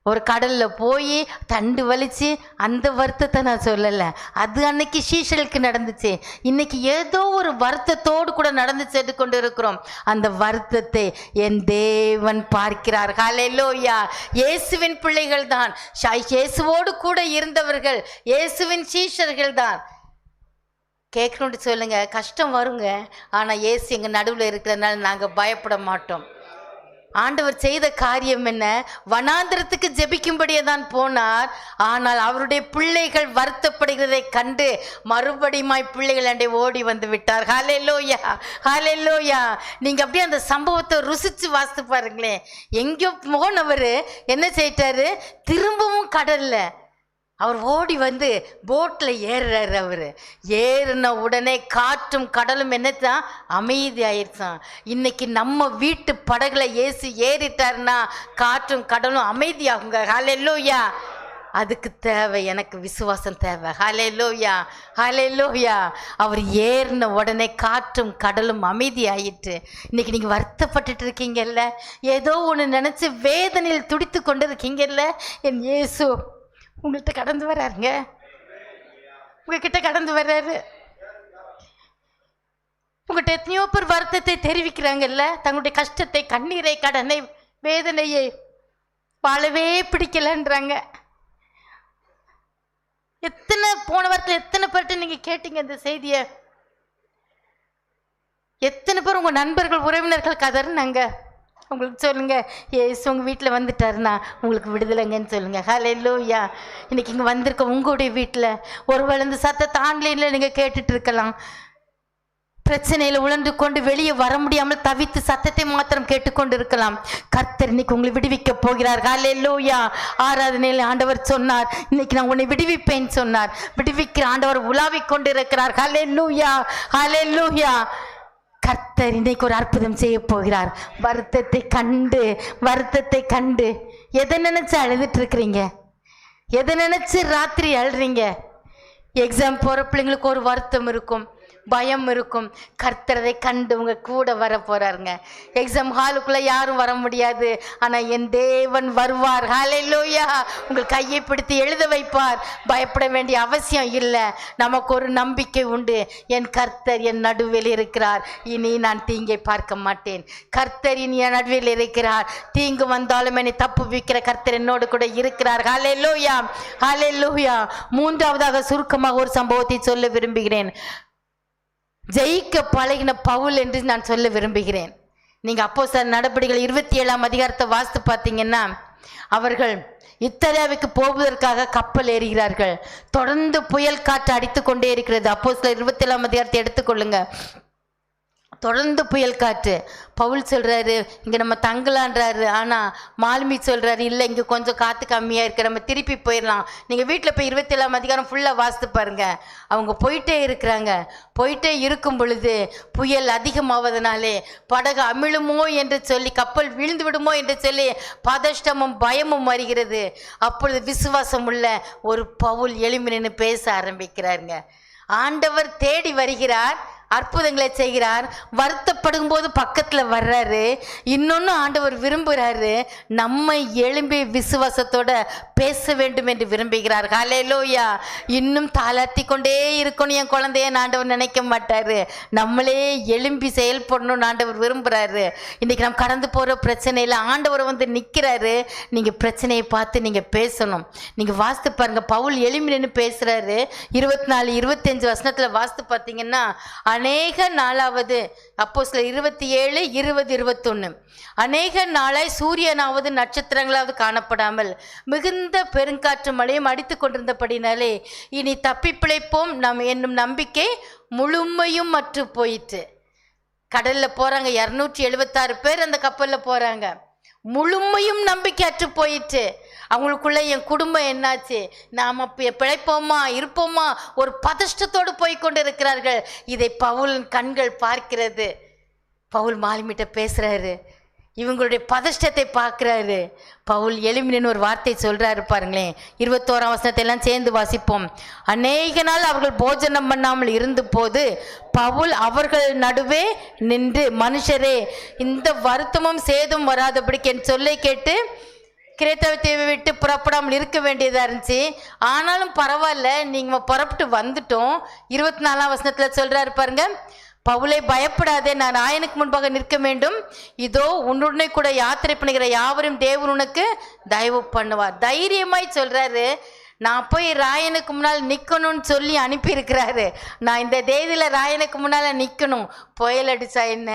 ஒரு கடலில் போய் தண்டு வலிச்சு அந்த வருத்தத்தை நான் சொல்லலை, அது அன்னைக்கு சீஷர்களுக்கு நடந்துச்சு. இன்னைக்கு ஏதோ ஒரு வருத்தத்தோடு கூட நடந்து சென்று கொண்டு இருக்கிறோம். அந்த வருத்தத்தை என் தேவன் பார்க்கிறார். ஹல்லேலூயா. இயேசுவின் பிள்ளைகள் தான், இயேசுவோடு கூட இருந்தவர்கள், இயேசுவின் சீஷர்கள் தான். கேட்கணும்னு சொல்லுங்க, கஷ்டம் வருங்க. ஆனால் இயேசு எங்கள் நடுவில் இருக்கிறதுனால நாங்கள் பயப்பட மாட்டோம். ஆண்டவர் செய்த காரியம் என்ன? வனாந்திரத்துக்கு ஜெபிக்கும்படியே தான் போனார். ஆனால் அவருடைய பிள்ளைகள் வருத்தப்படுகிறதை கண்டு மறுபடியுமாய் பிள்ளைகள் அண்டை ஓடி வந்து விட்டார். ஹல்லேலூயா, ஹல்லேலூயா. நீங்க அப்படியே அந்த சம்பவத்தை ருசிச்சு வாசித்து பாருங்களேன். எங்கேயோ போனவர் என்ன செய்யிட்டாரு? திரும்பவும் கடல்ல அவர் ஓடி வந்து போட்டில் ஏறுறாரு. அவர் ஏறின உடனே காற்றும் கடலும் என்னத்தான்? அமைதி ஆயிடுச்சான். இன்னைக்கு நம்ம வீட்டு படகுல இயேசு ஏறிட்டாருன்னா காற்றும் கடலும் அமைதியாகுங்க. ஹல்லேலூயா. அதுக்கு தேவை, எனக்கு விசுவாசம் தேவை. ஹல்லேலூயா, ஹல்லேலூயா. அவர் ஏறின உடனே காற்றும் கடலும் அமைதி ஆயிட்டு. இன்னைக்கு நீங்கள் வருத்தப்பட்டுட்டு இருக்கீங்கல்ல, ஏதோ ஒன்று நினச்சி வேதனையில் துடித்து கொண்டு இருக்கீங்கல்ல, என் இயேசு உங்கள்கிட்ட கடந்து வர்றாருங்க. உங்ககிட்ட கடந்து வர்றாரு. உங்கள்கிட்ட எத்தனையோ பேர் வருத்தத்தை தெரிவிக்கிறாங்கல்ல, தங்களுடைய கஷ்டத்தை, கண்ணீரை, கடனை, வேதனையை, வாழவே பிடிக்கலன்றாங்க. போன வாரத்தில் எத்தனை பேர்கிட்ட நீங்க கேட்டீங்க இந்த செய்தியை? எத்தனை பேர் உங்க நண்பர்கள், உறவினர்கள் கதறினாங்க? உங்களுக்கு சொல்லுங்க, ஏசு உங்கள் வீட்டில் வந்துட்டாருன்னா உங்களுக்கு விடுதலைங்கன்னு சொல்லுங்க. ஹல்லேலூயா. இன்னைக்கு இங்கே வந்திருக்க உங்களுடைய வீட்டில் ஒருவேளை இந்த சத்தத்தை ஆன்லைனில் நீங்கள் கேட்டுட்டு இருக்கலாம். பிரச்சனையில் உழந்து கொண்டு வெளியே வர முடியாமல் தவித்து சத்தத்தை மாத்திரம் கேட்டுக்கொண்டு இருக்கலாம். கர்த்தர் இன்னைக்கு உங்களை விடுவிக்க போகிறார். ஹல்லேலூயா. ஆராதனையில் ஆண்டவர் சொன்னார், இன்னைக்கு நான் உன்னை விடுவிப்பேன்னு சொன்னார். விடுவிக்கிற ஆண்டவர் உலாவிக் கொண்டு இருக்கிறார். ஹல்லேலூயா, ஹல்லேலூயா. கர்த்தர் இன்னைக்கு ஒரு அற்புதம் செய்ய போகிறார். வருத்தத்தை கண்டு எதை நினைச்சு அழுதுட்டு இருக்கிறீங்க? எதை நினைச்சு ராத்திரி அழுறீங்க? எக்ஸாம் போகிற பிள்ளைங்களுக்கு ஒரு வருத்தம் இருக்கும், பயம் இருக்கும். கர்த்தரை கண்டு உங்க கூட வர போறாருங்க. எக்ஸாம் ஹாலுக்குள்ள யாரும் வர முடியாது, ஆனா என் தேவன் வருவார். ஹல்லேலூயா. உங்கள் கையை பிடித்து எழுத வைப்பார். பயப்பட வேண்டிய அவசியம் இல்லை. நமக்கு ஒரு நம்பிக்கை உண்டு. என் கர்த்தர் என் நடுவில் இருக்கிறார், இனி நான் தீங்கை பார்க்க மாட்டேன். கர்த்தர் இனி என் நடுவில் இருக்கிறார். தீங்கு வந்தாலும் என்னை தப்புவிக்கிற கர்த்தர் என்னோடு கூட இருக்கிறார். ஹல்லேலூயா, ஹல்லேலூயா. மூன்றாவதாக சுருக்கமாக ஒரு சம்பவத்தை சொல்ல விரும்புகிறேன். ஜெயிக்க பழகின பவுல் என்று நான் சொல்ல விரும்புகிறேன். நீங்க அப்போஸ்தலர் நடபடிகள் 27ஆம் அதிகாரத்தை வாசித்து பார்த்தீங்கன்னா, அவர்கள் இத்தாலியாவுக்கு போவதற்காக கப்பல் ஏறுகிறார்கள். தொடர்ந்து புயல் காற்று அடித்து கொண்டே இருக்கிறது. அப்போஸ்தலர் 27ஆம் அதிகாரத்தை எடுத்துக்கொள்ளுங்க. தொடர்ந்து புயல் காற்று. பவுல் சொல்கிறாரு இங்கே நம்ம தங்கலான்றாரு. ஆனால் மாலுமி சொல்கிறாரு இல்லை, இங்கே கொஞ்சம் காற்று கம்மியாக இருக்குது, நம்ம திருப்பி போயிடலாம். நீங்கள் வீட்டில் போய் 27ஆம் அதிகாரம் ஃபுல்லாக வாசித்து பாருங்கள். அவங்க போயிட்டே இருக்கிறாங்க. போயிட்டே இருக்கும் பொழுது புயல் அதிகமாவதனாலே படகு அமிழுமோ என்று சொல்லி, கப்பல் விழுந்து விடுமோ என்று சொல்லி பதஷ்டமும் பயமும் வருகிறது. அப்பொழுது விசுவாசம் உள்ள ஒரு பவுல் எழும்பி நின்று பேச ஆரம்பிக்கிறாருங்க. ஆண்டவர் தேடி வருகிறார், அற்புதங்களை செய்கிறார். வருத்தப்படும் போது பக்கத்தில் வர்றாரு. இன்னொன்று ஆண்டவர் விரும்புகிறாரு, நம்மை எழும்பி விசுவாசத்தோட பேச வேண்டும் என்று விரும்புகிறார். ஹல்லேலூயா. இன்னும் தாளாத்தி கொண்டே இருக்கணும் என் குழந்தைய ஆண்டவர் நினைக்க மாட்டாரு. நம்மளே எழும்பி செயல்படணும்னு ஆண்டவர் விரும்புகிறாரு. இன்றைக்கி நம்ம கடந்து போகிற பிரச்சனையில் ஆண்டவர் வந்து நிற்கிறாரு. நீங்கள் பிரச்சனையை பார்த்து நீங்கள் பேசணும். நீங்கள் வாசித்து பாருங்கள், பவுல் எழும்பி நின்று பேசுகிறாரு. 24, 25 வசனத்தில் வாசித்து பார்த்தீங்கன்னா, அநேக நாளாவது, அப்போஸ்தலர் 27, 20, 21, அநேக நாளாய் சூரியனாவது நட்சத்திரங்களாவது காணப்படாமல் மிகுந்த பெருங்காற்று மழையும் அடித்து கொண்டிருந்தபடினாலே இனி தப்பி பிழைப்போம் நம் என்னும் நம்பிக்கை முழுமையும் மற்று போயிற்று. கடலில் போகிறாங்க, 276 பேர் அந்த கப்பலில் போகிறாங்க. முழுமையும் நம்பிக்கை அற்று போயிட்டு அவங்களுக்குள்ள என் குடும்பம் என்னாச்சு, நாம் பிழைப்போமா இருப்போமா ஒரு பதஷ்டத்தோடு போய்கொண்டு இருக்கிறார்கள். இதை பவுல் கண்கள் பார்க்கிறது. பவுல் மாலுமிட்ட பேசுகிறாரு, இவங்களுடைய பதஷ்டத்தை பார்க்குறாரு. பவுல் எழும்பினு ஒரு வார்த்தை சொல்கிறாரு பாருங்களேன். 21ஆம் வசனத்தை எல்லாம் சேர்ந்து வாசிப்போம். அநேக நாள் அவர்கள் போஜனம் பண்ணாமல் இருந்த போது பவுல் அவர்கள் நடுவே நின்று, மனுஷரே, இந்த வருத்தமும் சேதும் வராதபடிக்கு என் சொல்லை கேட்டு கிரேத்தாவை விட்டு புறப்படாமல் இருக்க வேண்டியதாக இருந்துச்சு. ஆனாலும் பரவாயில்ல, நீங்கள் புறப்பட்டு வந்துட்டோம். 24ஆம் வசனத்தில் சொல்கிறாரு பாருங்க, பவுலை பயப்படாதே, நான் ராயனுக்கு முன்பாக நிற்க வேண்டும். இதோ உன்னுடனே கூட யாத்திரை பண்ணுகிற யாவரும் தேவன் உனக்கு தயவு பண்ணுவார். தைரியமாய் சொல்கிறாரு. நான் போய் ராயனுக்கு முன்னால் நிற்கணும்னு சொல்லி அனுப்பியிருக்கிறாரு. நான் இந்த தேதியில் ராயனுக்கு முன்னால் நிற்கணும். புயல் அடித்தா என்ன,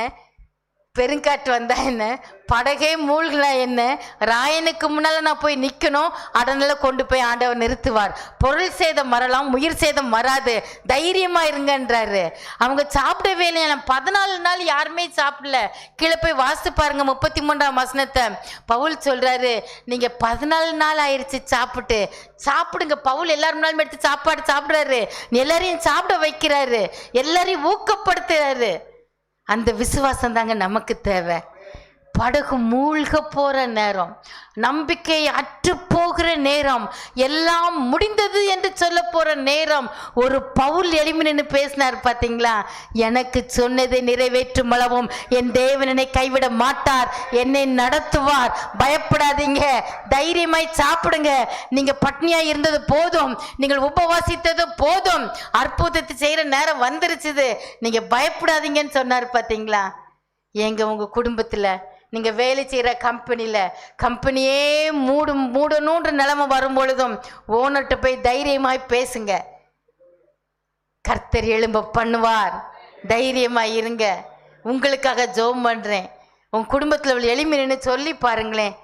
பெருங்காற்று வந்தா என்ன, படகே மூழ்கினா என்ன, ராயனுக்கு முன்னால் நான் போய் நிற்கணும். அதனால கொண்டு போய் ஆண்டவர் நிறுத்துவார். பொருள் சேதம் வரலாம், உயிர் சேதம் வராது, தைரியமாக இருங்கன்றாரு. அவங்க சாப்பிடவே இல்லை. 14 நாள் யாருமே சாப்பிடல. கீழே போய் வாசித்து பாருங்க 33ஆம் வசனத்தை. பவுல் சொல்கிறாரு, நீங்கள் 14 நாள் ஆயிடுச்சு சாப்பிடுங்க. பவுல் எல்லாரும் நாளும் எடுத்து சாப்பாடு சாப்பிட்றாரு. எல்லாரையும் சாப்பிட வைக்கிறாரு, எல்லாரையும் ஊக்கப்படுத்துறாரு. அந்த விசுவாசம் தாங்க நமக்கு தேவை. படகு மூழ்க போகிற நேரம், நம்பிக்கை அற்று போகிற நேரம், எல்லாம் முடிந்தது என்று சொல்ல போகிற நேரம், ஒரு பவுல் எழும்பி நின்று பேசினார் பார்த்தீங்களா, எனக்கு சொன்னதை நிறைவேற்றும் அளவும் என் தேவன் என்னை கைவிட மாட்டார், என்னை நடத்துவார், பயப்படாதீங்க, தைரியமாய் சாப்பிடுங்க, நீங்கள் பட்னியாக இருந்தது போதும், நீங்கள் உபவாசித்தது போதும், அற்புதத்தை செய்கிற நேரம் வந்துருச்சுது, நீங்கள் பயப்படாதீங்கன்னு சொன்னார் பார்த்தீங்களா. எங்க உங்கள் குடும்பத்தில் நீங்கள் வேலை செய்கிற கம்பெனியே மூடணுன்ற நிலைமை வரும் பொழுதும் ஓனர்கிட்ட போய் தைரியமாய் பேசுங்க. கர்த்தர் எழும்ப பண்ணுவார். தைரியமாக இருங்க. உங்களுக்காக ஜெபம் பண்ணுறேன். உங்கள் குடும்பத்தில் உள்ள எளிமைன்னு சொல்லி பாருங்களேன்.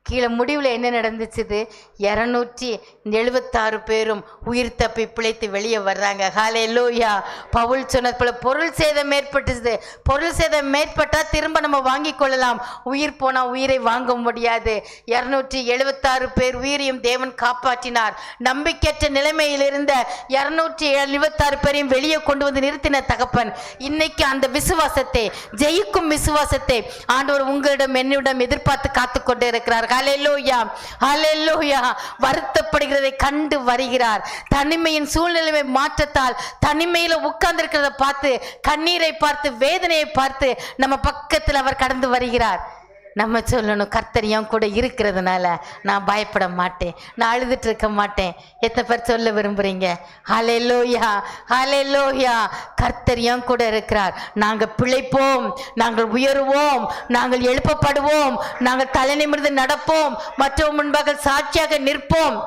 கீழே முடிவில் என்ன நடந்துச்சுது, 276 பேரும் உயிர் தப்பி பிழைத்து வெளியே வர்றாங்க. ஹல்லேலூயா. பவுல் சொன்னது போல பொருள் சேதம் ஏற்பட்டுச்சு. பொருள் சேதம் ஏற்பட்டால் திரும்ப நம்ம வாங்கி கொள்ளலாம், உயிர் போனால் உயிரை வாங்க முடியாது. 276 பேர் உயிரையும் தேவன் காப்பாற்றினார். நம்பிக்கையற்ற நிலைமையில் இருந்த 276 பேரையும் வெளியே கொண்டு வந்து நிறுத்தின தகப்பன், இன்னைக்கு அந்த விசுவாசத்தை, ஜெயிக்கும் விசுவாசத்தை ஆண்டவர் உங்களிடம் என்னிடம் எதிர்பார்த்து காத்து கொண்டு இருக்கிறார். ஹல்லேலூயா, ஹல்லேலூயா. வருத்தப்படுகிறதை கண்டு வருகிறார். தனிமையின் சூழ்நிலையை மாற்றத்தால் தனிமையில உட்கார்ந்து இருக்கிறத பார்த்து, கண்ணீரை பார்த்து, வேதனையை பார்த்து நம்ம பக்கத்தில் அவர் கடந்து வருகிறார். நம்ம சொல்லணும், கர்த்தர் என் கூட இருக்கிறதுனால நான் பயப்பட மாட்டேன், நான் அழுதுட்டு இருக்க மாட்டேன். எத்தனை பேர் சொல்ல விரும்புகிறீங்க? ஹல்லேலூயா, ஹல்லேலூயா. கர்த்தர் என் கூட இருக்கிறார். நாங்கள் பிழைப்போம், நாங்கள் உயருவோம், நாங்கள் எழுப்பப்படுவோம், நாங்கள் தலை நிமிர்ந்து நடப்போம், மற்றவங்க முன்பாக சாட்சியாக நிற்போம்,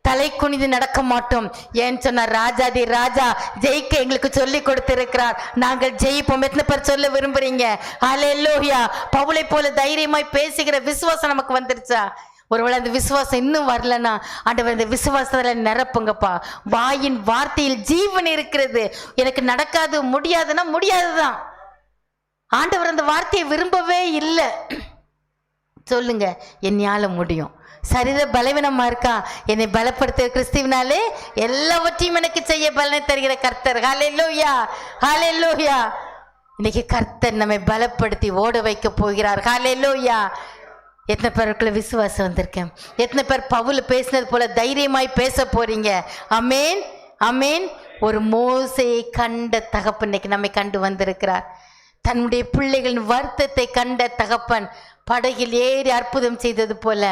தலை குனிந்து நடக்க மாட்டோம். ஏன்னு சொன்னார், ராஜாதி ராஜா ஜெயிக்க எங்களுக்கு சொல்லி கொடுத்திருக்கிறார். நாங்கள் ஜெயிப்போம். எத்தனை பேர் சொல்ல விரும்புறீங்க? ஹல்லேலூயா. பவுலை போல தைரியமாய் பேசுகிற விசுவாசம் நமக்கு வந்துருச்சா? ஒருவேளை அந்த விசுவாசம் இன்னும் வரலன்னா ஆண்டவர் இந்த விசுவாசத்தில் நிரப்புங்கப்பா. வாயின் வார்த்தையில் ஜீவன் இருக்கிறது. எனக்கு நடக்காது முடியாதுன்னா முடியாதுதான். ஆண்டவர் அந்த வார்த்தையை விரும்பவே இல்லை. சொல்லுங்க, என்னால முடியும். சரீர பலவீனமா இருக்கா, என்னை பலப்படுத்த கிறிஸ்துவினாலே எல்லாவற்றையும் எனக்கு செய்ய பலனை தருகிற கர்த்தர். ஹல்லேலூயா, ஹல்லேலூயா. இன்னைக்கு கர்த்தர் நம்மை பலப்படுத்தி ஓட வைக்க போகிறார். ஹல்லேலூயா. எத்தனை பேருக்குள்ள விசுவாசம் வந்திருக்கேன்? எத்தனை பேர் பவுல் பேசினது போல தைரியமாய் பேச போறீங்க? அமேன், அமேன். ஒரு மோசையை கண்ட தகப்பன் இன்னைக்கு நம்மை கண்டு வந்திருக்கிறார். தன்னுடைய பிள்ளைகளின் வருத்தத்தை கண்ட தகப்பன் படகில் ஏறி அற்புதம் செய்தது போல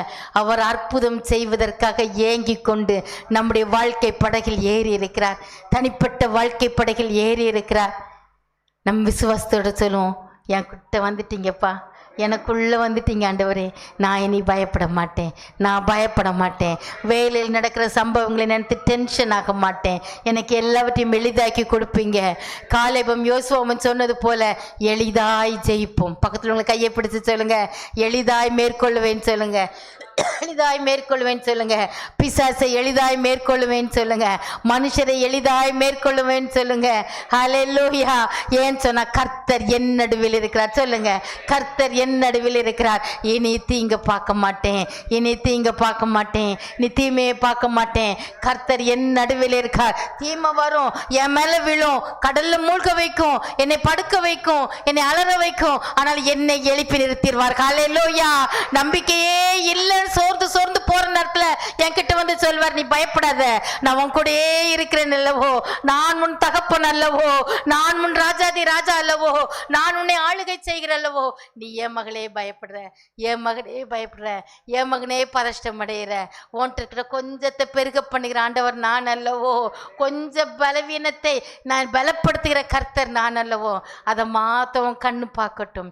அவர் அற்புதம் செய்வதற்காக ஏங்கி கொண்டு நம்முடைய வாழ்க்கை படகில் ஏறி இருக்கிறார். தனிப்பட்ட வாழ்க்கை படகில் ஏறி இருக்கிறார். நம் விசுவாசத்தோட சொல்லுவோம், என் கிட்ட வந்துட்டீங்கப்பா, எனக்குள்ளே வந்துட்டீங்க ஆண்டவரே, நான் இனி பயப்பட மாட்டேன், நான் பயப்பட மாட்டேன். வேலையில் நடக்கிற சம்பவங்களை நினைத்து டென்ஷன் ஆக மாட்டேன். எனக்கு எல்லாவற்றையும் எளிதாக்கி கொடுப்பீங்க. காலேபும் யோசுவாவும் சொன்னது போல எளிதாய் ஜெயிப்போம். பக்கத்தில் உங்களை கையை பிடிச்சு சொல்லுங்க, எளிதாய் மேற்கொள்ளுவேன்னு சொல்லுங்க, எளிதாய் மேற்கொள்வேன்னு சொல்லுங்க. பிசாசை எளிதாய் மேற்கொள்ளுவேன்னு சொல்லுங்க. மனுஷரை எளிதாய் மேற்கொள்ளுவேன்னு சொல்லுங்க. ஹல்லேலூயா. ஏன் சொன்னா கர்த்தர் என் நடுவில் இருக்கிறார். சொல்லுங்க, கர்த்தர் என் நடுவில் இருக்கிறார். இனி தீங்க பார்க்க மாட்டேன், இனி தீங்க பார்க்க மாட்டேன், நீ தீமையை பார்க்க மாட்டேன். கர்த்தர் என் நடுவில் இருக்கார். தீமை வரும், என் மேல விழும், கடல்ல மூழ்க வைக்கும், என்னை படுக்க வைக்கும், என்னை அலற வைக்கும், ஆனால் என்னை எழுப்பி நிறுத்திடுவார். ஹல்லேலூயா. நம்பிக்கையே இல்லை சோர்ந்து சோர்ந்து போற நேரத்துல என்கிட்ட வந்து சொல்வார், நீ பயப்படாத, நான் உன் கூடயே இருக்கிறேன் அல்லவோ, நான் உன் தகப்பன் அல்லவோ, நான் உன் ராஜாதி ராஜா அல்லவோ, நான் உன்னை ஆளுகை செய்கிறேன் அல்லவோ. நீ என் மகளே பயப்படுற, என் மகனே பயப்படுற, என் மகனே பதஷ்டம் அடைகிற, உன்ட்டு இருக்கிற கொஞ்சத்தை பெருக பண்ணுகிற ஆண்டவர் நான் அல்லவோ, கொஞ்சம் பலவீனத்தை நான் பலப்படுத்துகிற கர்த்தர் நான் அல்லவோ. அதை மாத்தவும் கண்ணு பார்க்கட்டும்.